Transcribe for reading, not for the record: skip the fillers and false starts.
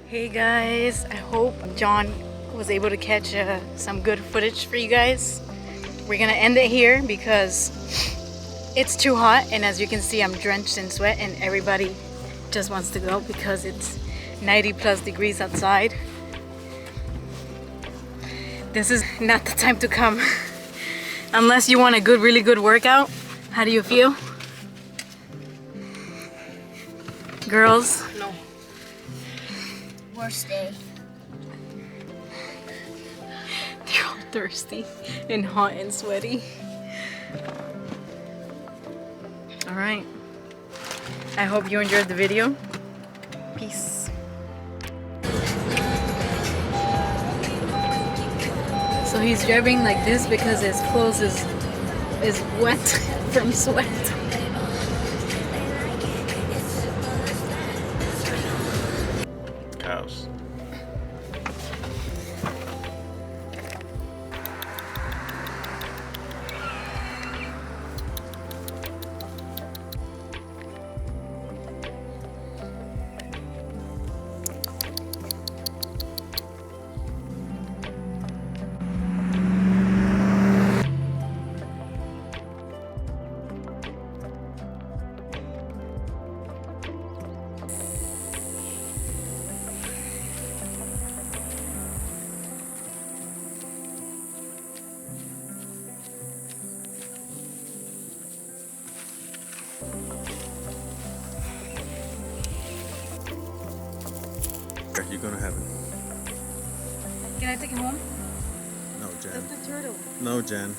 Hey guys, I hope John was able to catch some good footage for you guys. We're gonna end it here because it's too hot, and as you can see I'm drenched in sweat and everybody just wants to go because it's 90+ degrees outside. This is not the time to come unless you want a really good workout. How do you feel? Girls? No. Worst day. They're all thirsty and hot and sweaty. Alright. I hope you enjoyed the video. Peace. So he's driving like this because his clothes is wet from sweat. Cows. You're gonna have it. Can I take it home? No, Jan. That's the turtle. No, Jan.